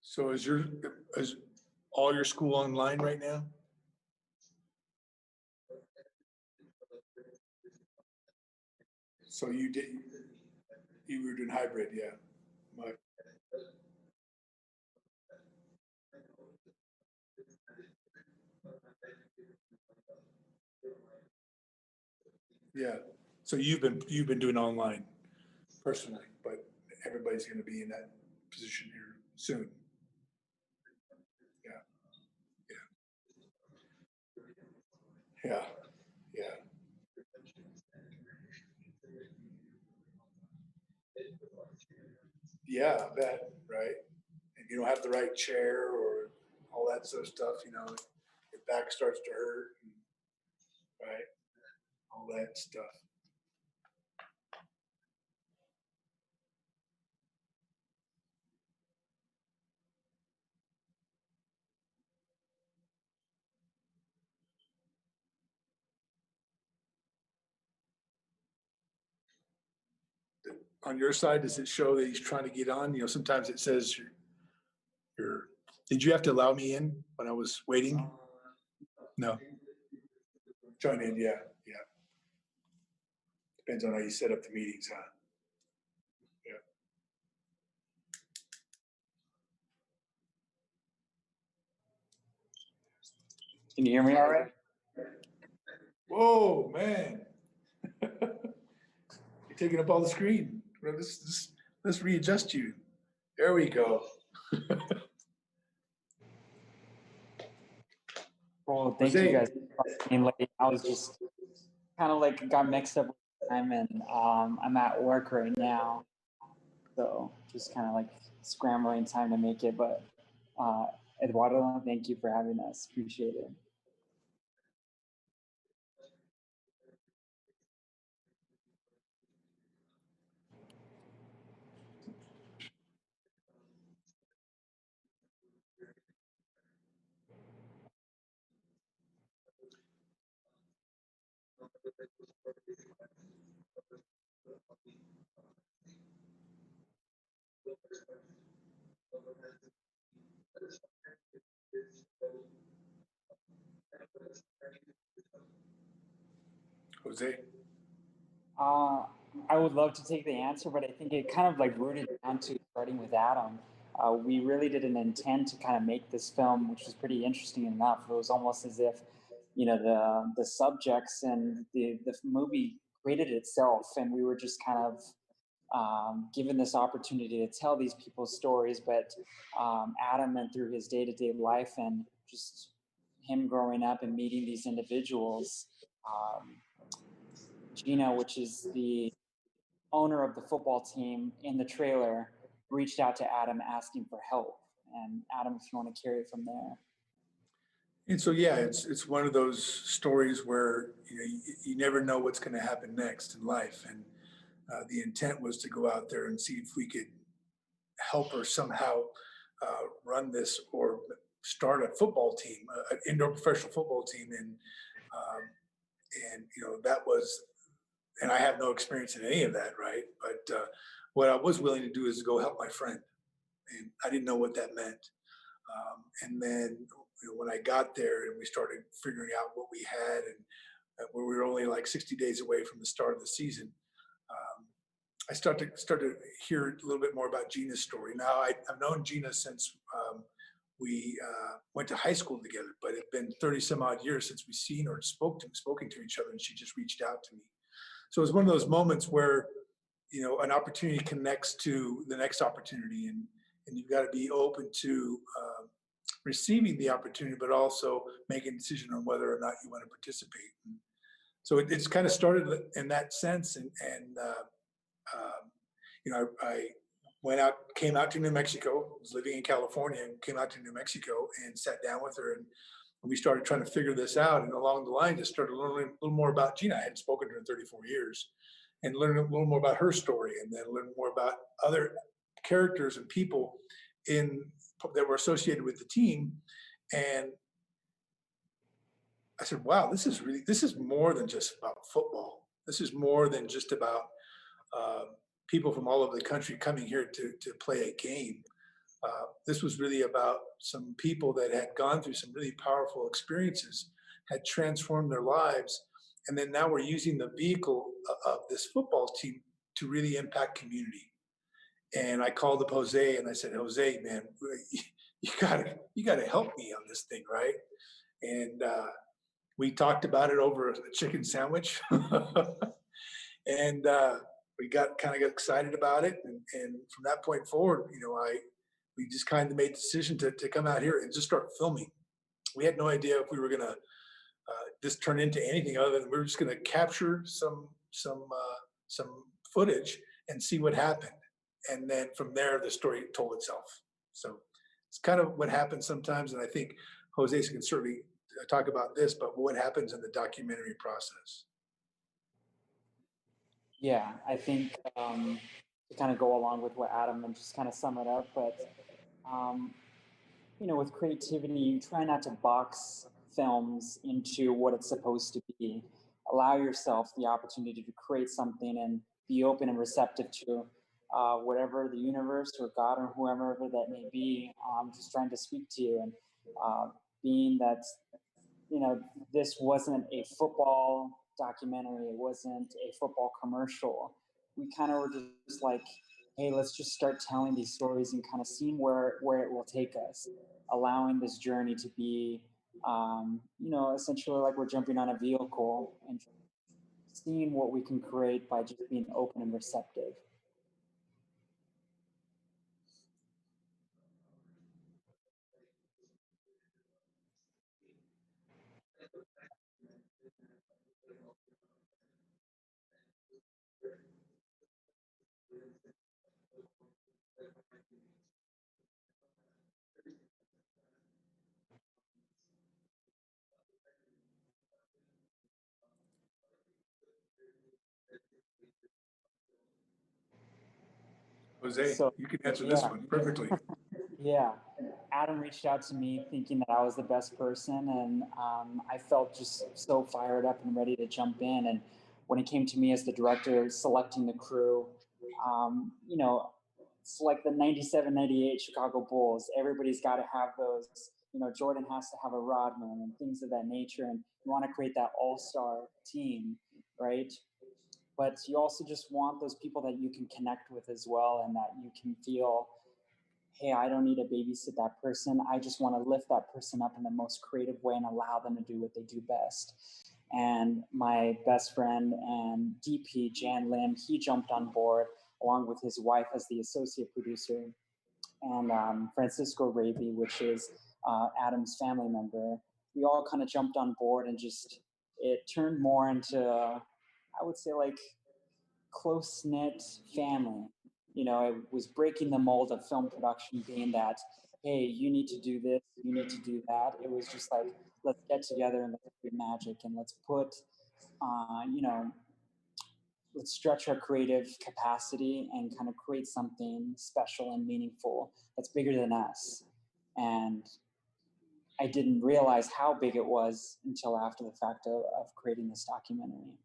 So is all your school online right now? So you were doing hybrid, yeah. Yeah. So you've been doing online personally, but everybody's going to be in that position here soon. Yeah. Yeah. Yeah. Yeah. Yeah, I bet, right? And you don't have the right chair or all that sort of stuff, your back starts to hurt, right? All that stuff. On your side, does it show that he's trying to get on? Sometimes it says did you have to allow me in when I was waiting? No. Join in, yeah, yeah. Depends on how you set up the meetings, huh? Yeah. Can you hear me all right? Whoa, man. You're taking up all the screen. Let's readjust you. There we go. Well, thank you guys. I was just kind of like got mixed up with time, and I'm at work right now, so just kind of like scrambling time to make it. But Eduardo, thank you for having us. Appreciate it. Jose? I would love to take the answer, but I think it kind of like rooted down to starting with Adam. We really didn't intend to kind of make this film, which was pretty interesting enough. It was almost as if, the subjects and the movie created itself, and we were just kind of given this opportunity to tell these people's stories. But Adam, and through his day-to-day life and just him growing up and meeting these individuals, Gina, which is the owner of the football team in the trailer, reached out to Adam asking for help. And Adam, if you want to carry it from there. And so, yeah, it's one of those stories where you never know what's going to happen next in life. And the intent was to go out there and see if we could help her somehow run this or start a football team, an indoor professional football team. And that was, and I have no experience in any of that, right? But what I was willing to do is go help my friend. And I didn't know what that meant. And then when I got there and we started figuring out what we had, and we were only like 60 days away from the start of the season, I started to hear a little bit more about Gina's story. Now, I've known Gina since we went to high school together, but it's been 30 some odd years since we've seen or spoken to each other, and she just reached out to me. So it was one of those moments where, an opportunity connects to the next opportunity, and you've got to be open to receiving the opportunity, but also making a decision on whether or not you want to participate. And so it's kind of started in that sense, and I came out to New Mexico, was living in California, and came out to New Mexico and sat down with her, and we started trying to figure this out. And along the line, just started learning a little more about Gina. I hadn't spoken to her in 34 years, and learning a little more about her story, and then learn more about other characters and people that were associated with the team. And I said, wow, this is more than just about football. This is more than just about people from all over the country coming here to play a game. This was really about some people that had gone through some really powerful experiences, had transformed their lives, and then now we're using the vehicle of this football team to really impact community. And I called up Jose and I said, Jose, man, you gotta help me on this thing, right? And we talked about it over a chicken sandwich, and we got kind of excited about it. And from that point forward, we just kind of made the decision to come out here and just start filming. We had no idea if we were gonna this turn into anything other than we were just gonna capture some footage and see what happened. And then from there, the story told itself. So it's kind of what happens sometimes. And I think Jose can certainly talk about this, but what happens in the documentary process. Yeah, I think to kind of go along with what Adam and just kind of sum it up, but um, with creativity, you try not to box films into what it's supposed to be. Allow yourself the opportunity to create something and be open and receptive to whatever the universe or God or whoever that may be just trying to speak to you. And being that this wasn't a football documentary, it wasn't a football commercial. We kind of were just like, hey, let's just start telling these stories and kind of seeing where it will take us, allowing this journey to be, essentially like we're jumping on a vehicle and seeing what we can create by just being open and receptive. Jose, So, you can answer this yeah. one perfectly. Yeah, Adam reached out to me thinking that I was the best person, and I felt just so fired up and ready to jump in. And when it came to me as the director, selecting the crew, um, you know, it's like the 97, 98 Chicago Bulls. Everybody's got to have those. Jordan has to have a Rodman and things of that nature. And you want to create that all-star team, right? But you also just want those people that you can connect with as well, and that you can feel, hey, I don't need to babysit that person. I just want to lift that person up in the most creative way and allow them to do what they do best. And my best friend and DP, Jan Lim, he jumped on board along with his wife as the associate producer, and Francisco Raby, which is Adam's family member. We all kind of jumped on board and just, it turned more into, I would say, like close knit family. It was breaking the mold of film production, being that, hey, you need to do this, you need to do that. It was just like, let's get together and let's create magic and let's put, uh, you know, let's stretch our creative capacity and kind of create something special and meaningful that's bigger than us. And I didn't realize how big it was until after the fact of creating this documentary.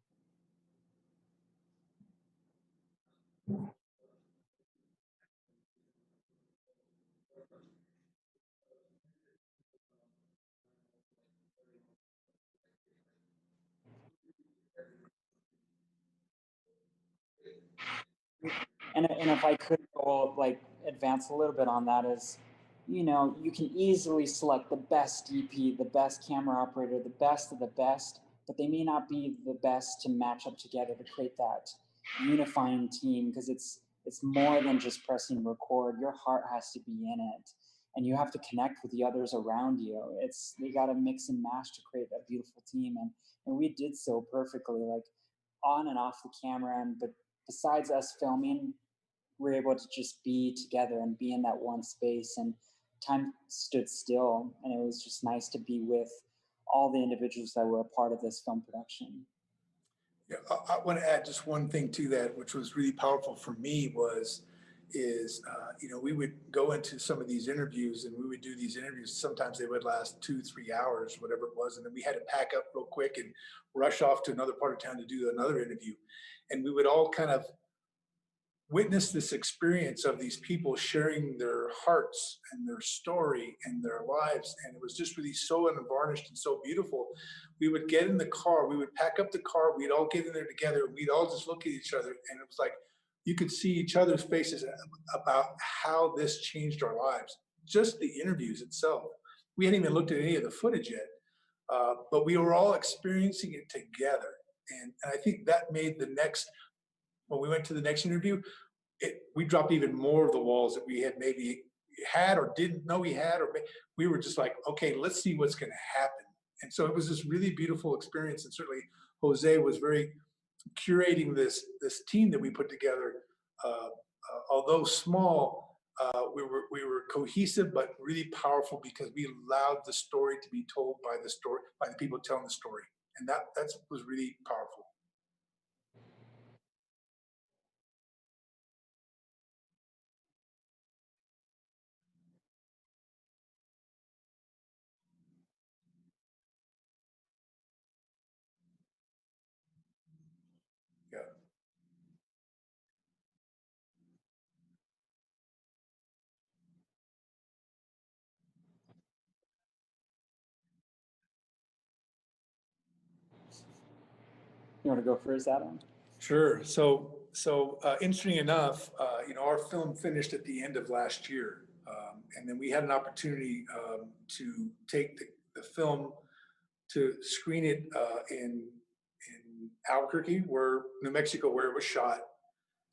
And if I could go like advance a little bit on that is, you can easily select the best DP, the best camera operator, the best of the best, but they may not be the best to match up together to create that unifying team, because it's more than just pressing record. Your heart has to be in it, and you have to connect with the others around you. You got to mix and match to create a beautiful team, and we did so perfectly, like on and off the camera. And but besides us filming, we're able to just be together and be in that one space, and time stood still, and it was just nice to be with all the individuals that were a part of this film production. Yeah, I want to add just one thing to that, which was really powerful for me we would go into some of these interviews and we would do these interviews. Sometimes they would last 2-3 hours, whatever it was. And then we had to pack up real quick and rush off to another part of town to do another interview. And we would all kind of witness this experience of these people sharing their hearts and their story and their lives. And it was just really so unvarnished and so beautiful. We would get in the car, we would pack up the car, we'd all get in there together, we'd all just look at each other. And it was like, you could see each other's faces about how this changed our lives. Just the interviews itself. We hadn't even looked at any of the footage yet, but we were all experiencing it together. And I think that made the next, when we went to the next interview, we dropped even more of the walls that we had maybe had or didn't know we had, or we were just like, okay, let's see what's going to happen. And so it was this really beautiful experience. And certainly Jose was very curating this team that we put together. Although small, we were cohesive but really powerful because we allowed the story to be told by the people telling the story, and that was really powerful. Yeah. You want to go first, Adam? Sure. So interesting enough, our film finished at the end of last year, and then we had an opportunity to take the film to screen it in Albuquerque, New Mexico, where it was shot,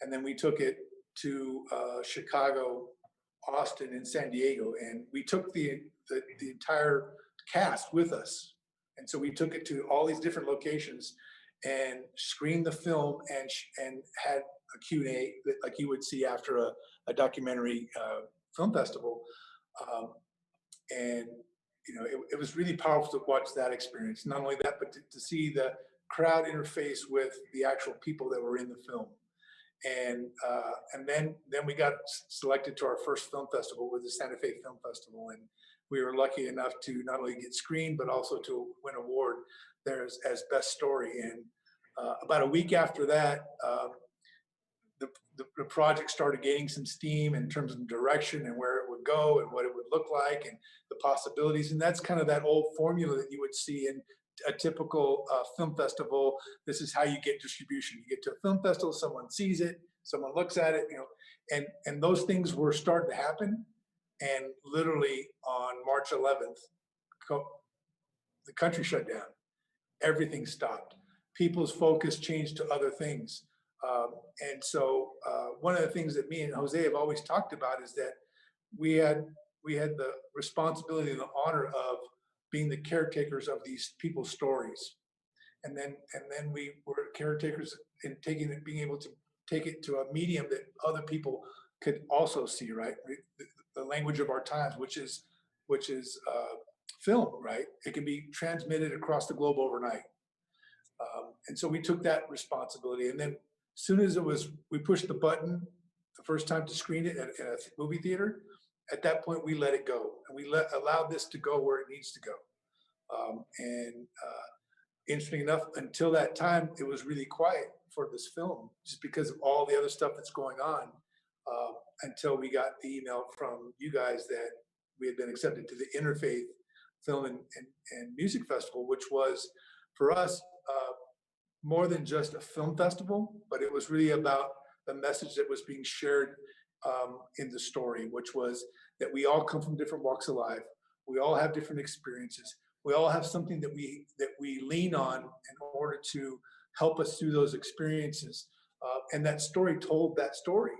and then we took it to Chicago, Austin, and San Diego, and we took the entire cast with us, and so we took it to all these different locations and screened the film and had a Q&A that, like you would see after a documentary film festival, and it was really powerful to watch that experience. Not only that, but to see the crowd interface with the actual people that were in the film. And then we got selected to our first film festival with the Santa Fe Film Festival, and we were lucky enough to not only get screened but also to win an award there as best story. And about a week after that, the project started gaining some steam in terms of direction and where it would go and what it would look like and the possibilities. And that's kind of that old formula that you would see in a typical film festival. This is how you get distribution. You get to a film festival, someone sees it, someone looks at it, and those things were starting to happen. And literally on March 11th, the country shut down. Everything stopped. People's focus changed to other things. And so one of the things that me and Jose have always talked about is that we had the responsibility and the honor of being the caretakers of these people's stories. And then we were caretakers in being able to take it to a medium that other people could also see, right? The language of our times, which is film, right? It can be transmitted across the globe overnight. And so we took that responsibility. And then as soon as we pushed the button the first time to screen it at a movie theater, at that point we let it go. And we allowed this to go where it needs to go. And interesting enough, until that time, it was really quiet for this film, just because of all the other stuff that's going on, until we got the email from you guys that we had been accepted to the Interfaith Film and Music Festival, which was, for us, more than just a film festival, but it was really about the message that was being shared in the story, which was that we all come from different walks of life. We all have different experiences. We all have something that we lean on in order to help us through those experiences. And that story told that story.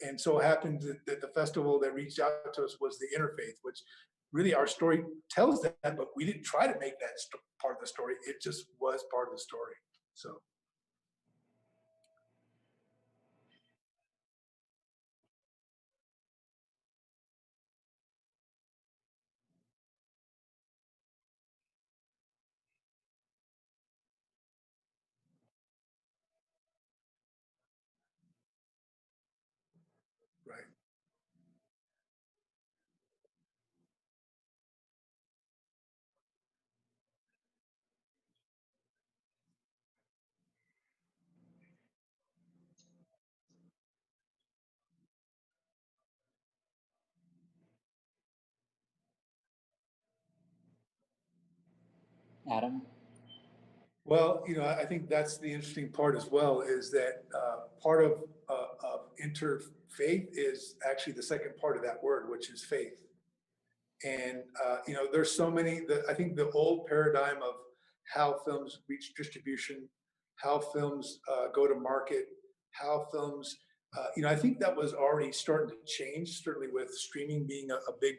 And so it happened that the festival that reached out to us was the Interfaith, which really our story tells that, but we didn't try to make that part of the story. It just was part of the story. So. Right. Adam? Well, I think that's the interesting part as well, is that part of interfaith is actually the second part of that word, which is faith. And there's so many. I think the old paradigm of how films reach distribution, how films go to market, how films, I think that was already starting to change. Certainly with streaming being a big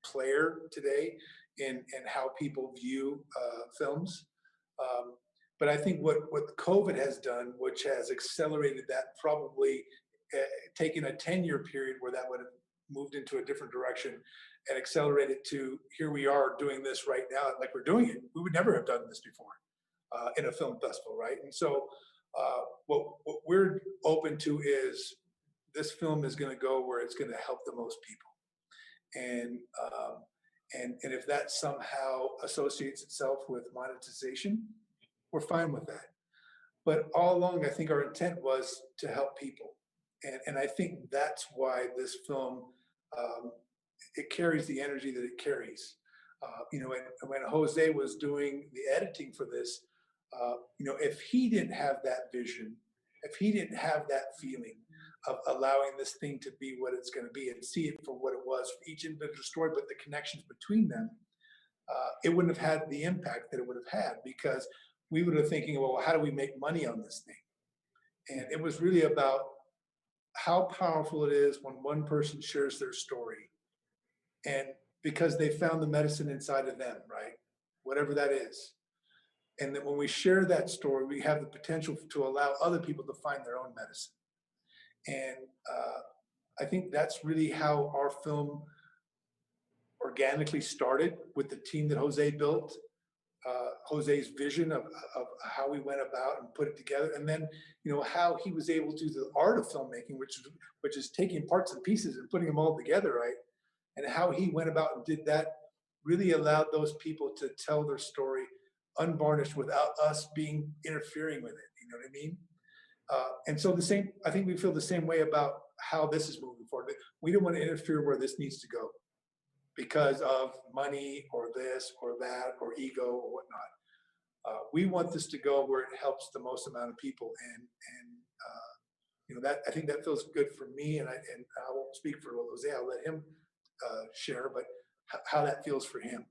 player today in how people view films. Um, but I think what COVID has done, which has accelerated that, probably taken a 10-year period where that would have moved into a different direction and accelerated to here we are doing this right now, like we're doing it. We would never have done this before in a film festival, right? And so what we're open to is this film is going to go where it's going to help the most people. And if that somehow associates itself with monetization, we're fine with that. But all along, I think our intent was to help people. And I think that's why this film, it carries the energy that it carries. When Jose was doing the editing for this, if he didn't have that vision, if he didn't have that feeling of allowing this thing to be what it's going to be and see it for what it was for each individual story, but the connections between them, it wouldn't have had the impact that it would have had, because we would have thinking, well, how do we make money on this thing? And it was really about how powerful it is when one person shares their story, and because they found the medicine inside of them, right? Whatever that is. And that when we share that story, we have the potential to allow other people to find their own medicine. And I think that's really how our film organically started, with the team that Jose built, Jose's vision of how we went about and put it together, and then how he was able to do the art of filmmaking, which is taking parts and pieces and putting them all together, right? And how he went about and did that really allowed those people to tell their story unvarnished without us interfering with it. You know what I mean? And so I think we feel the same way about how this is moving forward. We don't want to interfere where this needs to go because of money or this or that or ego or whatnot. We want this to go where it helps the most amount of people, and that, I think that feels good for me. And I won't speak for Jose. I'll let him share, but how that feels for him.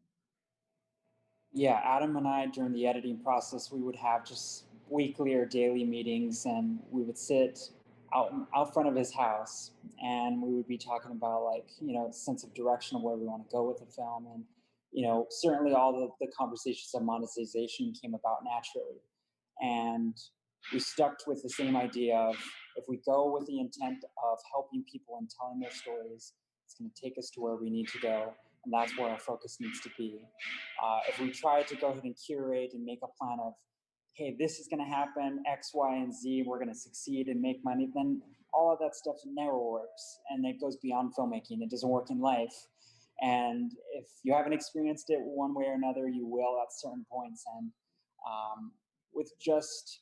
Yeah, Adam and I, during the editing process, we would have just weekly or daily meetings, and we would sit out front of his house, and we would be talking about, like, sense of direction of where we want to go with the film. And certainly all the conversations of monetization came about naturally, and we stuck with the same idea of, if we go with the intent of helping people and telling their stories, it's going to take us to where we need to go, and that's where our focus needs to be. If we try to go ahead and curate and make a plan of, hey, this is going to happen, X, Y, and Z, we're going to succeed and make money, then all of that stuff never works. And it goes beyond filmmaking. It doesn't work in life. And if you haven't experienced it one way or another, you will at certain points. And with just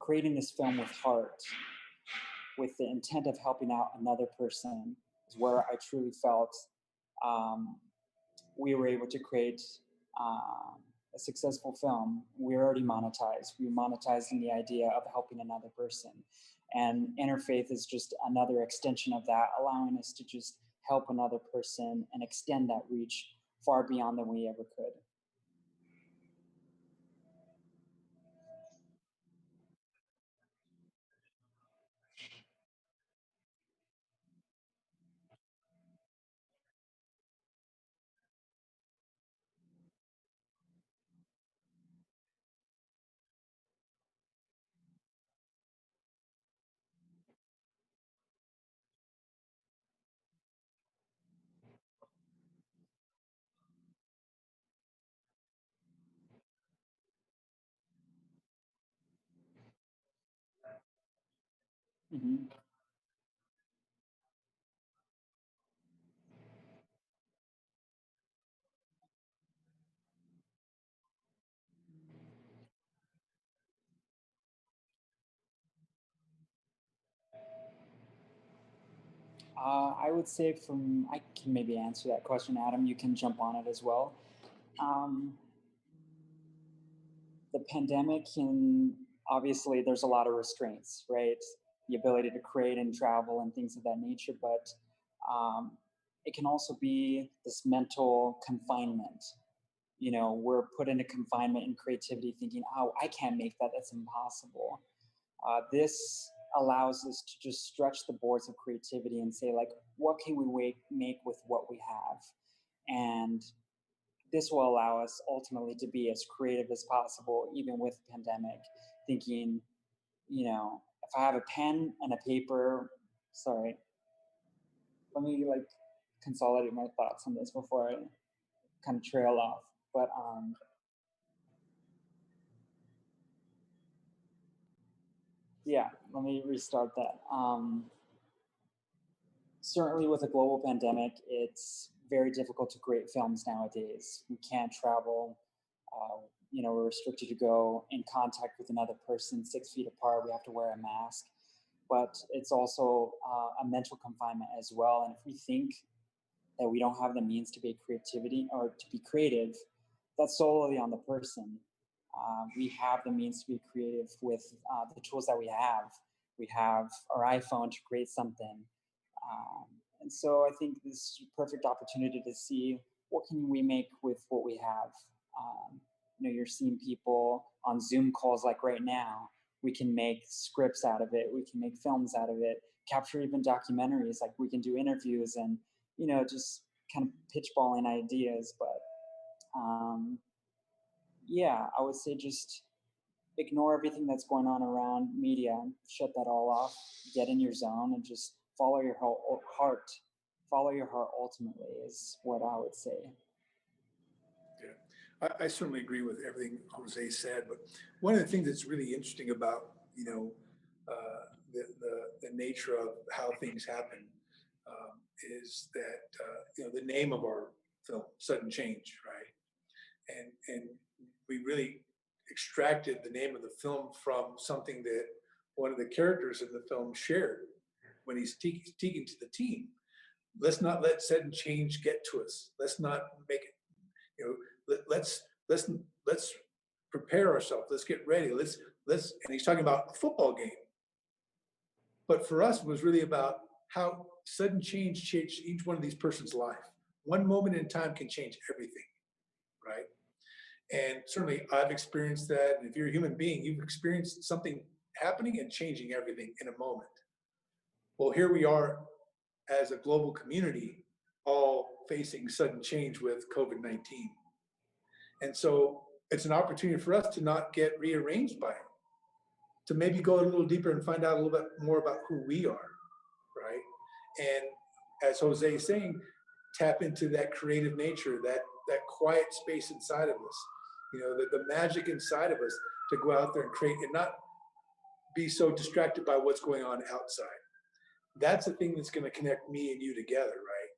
creating this film with heart, with the intent of helping out another person, is where I truly felt we were able to create a successful film. We're already monetized. We're monetizing the idea of helping another person. And Interfaith is just another extension of that, allowing us to just help another person and extend that reach far beyond than we ever could. Mm-hmm. I would say I can maybe answer that question, Adam. You can jump on it as well. Um, the pandemic can, obviously there's a lot of restraints, right? The ability to create and travel and things of that nature, but um, it can also be this mental confinement. You know, we're put into confinement and creativity thinking, oh, I can't make that, that's impossible. This allows us to just stretch the boards of creativity and say, like, what can we make with what we have? And this will allow us ultimately to be as creative as possible, even with the pandemic, thinking, you know, if I have a pen and a paper, sorry, let me like consolidate my thoughts on this before I kind of trail off. But yeah, let me restart that. Certainly with a global pandemic, it's very difficult to create films nowadays. We can't travel. You know, we're restricted to go in contact with another person 6 feet apart. We have to wear a mask. But it's also a mental confinement as well. And if we think that we don't have the means to be creativity or to be creative, that's solely on the person. We have the means to be creative with the tools that we have. We have our iPhone to create something. Um, and so I think this is a perfect opportunity to see what can we make with what we have. You know, you're seeing people on Zoom calls like right now. We can make scripts out of it. We can make films out of it. Capture even documentaries. Like we can do interviews and you know just kind of pitchballing ideas. But yeah, I would say just ignore everything that's going on around media, shut that all off, get in your zone, and just follow your heart. Follow your heart ultimately is what I would say. Yeah, I certainly agree with everything Jose said. But one of the things that's really interesting about the nature of how things happen is that the name of our film, Sudden Change, right? And we really extracted the name of the film from something that one of the characters in the film shared when he's speaking to the team. Let's not let sudden change get to us. Let's not make it, let's prepare ourselves. Let's get ready. And he's talking about a football game. But for us, it was really about how sudden change changed each one of these person's life. One moment in time can change everything, right? And certainly I've experienced that. And if you're a human being, you've experienced something happening and changing everything in a moment. Well, here we are as a global community, all facing sudden change with COVID-19. And so it's an opportunity for us to not get rearranged by it, to maybe go a little deeper and find out a little bit more about who we are, right? And as Jose is saying, tap into that creative nature, that quiet space inside of us, the magic inside of us to go out there and create and not be so distracted by what's going on outside. That's the thing that's going to connect me and you together, right?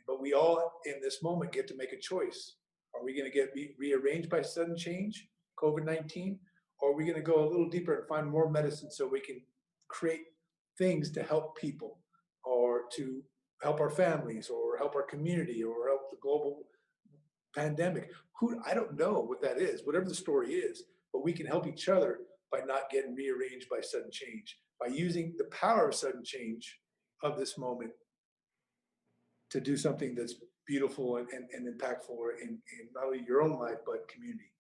But we all in this moment get to make a choice. Are we going to get rearranged by sudden change, COVID-19, or are we going to go a little deeper and find more medicine so we can create things to help people, or to help our families, or help our community, or help the global pandemic? I don't know what that is, whatever the story is, but we can help each other by not getting rearranged by sudden change, by using the power of sudden change of this moment to do something that's beautiful and impactful in not only your own life, but community.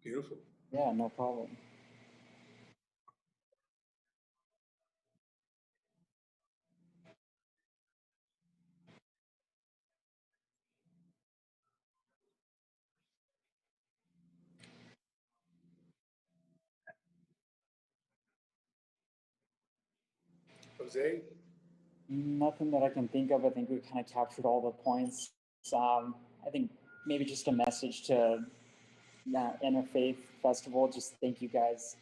Beautiful. Yeah, no problem. Jose? Nothing that I can think of. I think we kind of captured all the points. I think maybe just a message to Interfaith Festival. Just thank you guys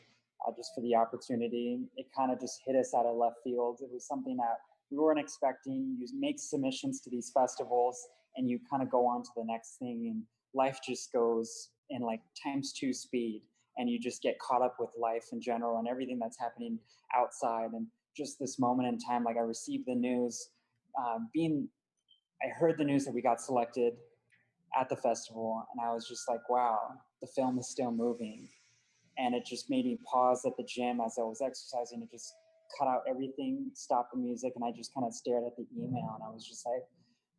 just for the opportunity. It kind of just hit us out of left field. It was something that we weren't expecting. You make submissions to these festivals and you kind of go on to the next thing, and life just goes in like ×2 speed, and you just get caught up with life in general and everything that's happening outside. And just this moment in time, like I received the news, I heard the news that we got selected at the festival, and I was just like, wow, the film is still moving. And it just made me pause at the gym as I was exercising to just cut out everything, stop the music, and I just kind of stared at the email, and I was just like,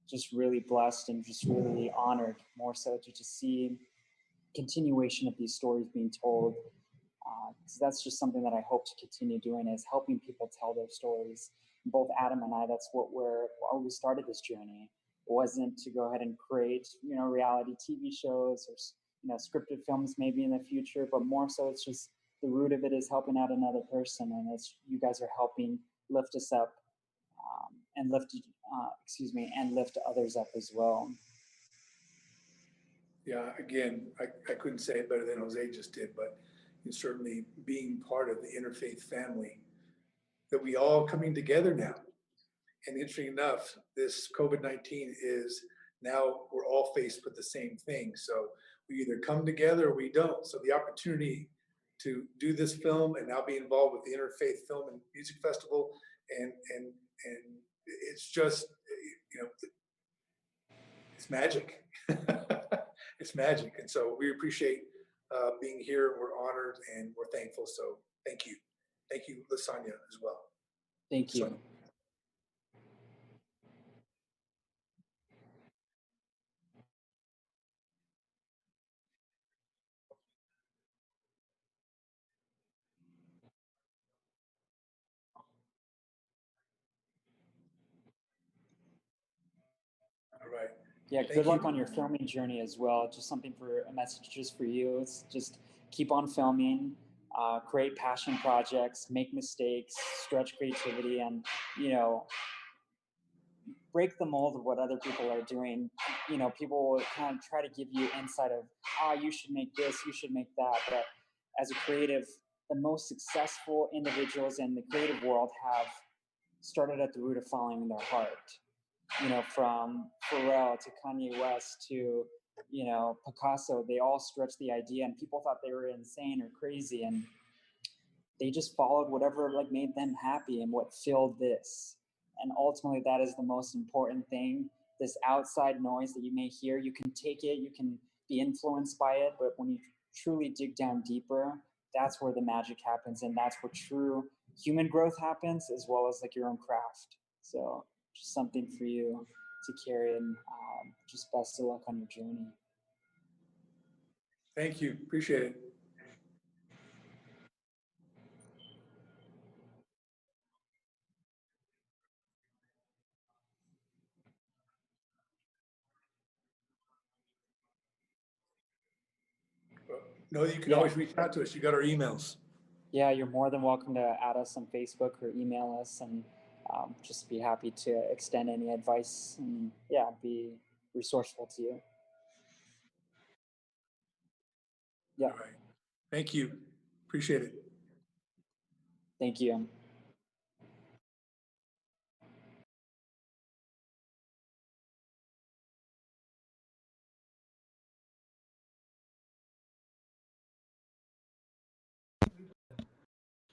just really blessed and just really honored, more so to just see continuation of these stories being told, because that's just something that I hope to continue doing, is helping people tell their stories. Both Adam and I, that's what why we started this journey. It wasn't to go ahead and create, reality TV shows or, scripted films maybe in the future, but more so it's just the root of it is helping out another person, and it's you guys are helping lift us up, and lift others up as well. Yeah, again, I couldn't say it better than Jose just did, but certainly being part of the interfaith family, that we all coming together now. And interesting enough, this COVID-19 is now we're all faced with the same thing. So we either come together or we don't. So the opportunity to do this film and now be involved with the Interfaith Film and Music Festival, and it's just, it's magic. It's magic. And so we appreciate being here. We're honored and we're thankful. So thank you. Thank you, Lasagna, as well. Thank you. Lasagna. All right. Yeah, Thank good luck you. on your filming journey as well. Just something for a message just for you. It's just keep on filming, create passion projects, make mistakes, stretch creativity, and break the mold of what other people are doing. People will kind of try to give you insight of, you should make this, you should make that. But as a creative, the most successful individuals in the creative world have started at the root of following their heart. From Pharrell to Kanye West to, Picasso, they all stretched the idea, and people thought they were insane or crazy, and they just followed whatever like made them happy and what filled this. And ultimately, that is the most important thing. This outside noise that you may hear, you can take it, you can be influenced by it, but when you truly dig down deeper, that's where the magic happens, and that's where true human growth happens, as well as like your own craft. So just something for you to carry, and just best of luck on your journey. Thank you. Appreciate it. Know that you can always reach out to us. You got our emails. Yeah, you're more than welcome to add us on Facebook or email us, and just be happy to extend any advice and be resourceful to you. Yeah. All right. Thank you. Appreciate it. Thank you.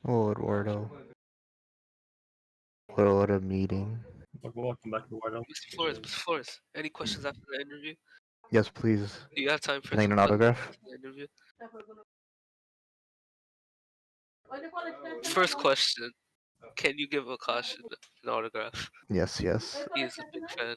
Oh, Eduardo. What a meeting. Welcome back, Eduardo. Mr. Flores, any questions after the interview? Yes, please. Do you have time for Can I get some an questions autograph? after the interview? First question, can you give Akash an autograph? Yes. He is a big fan.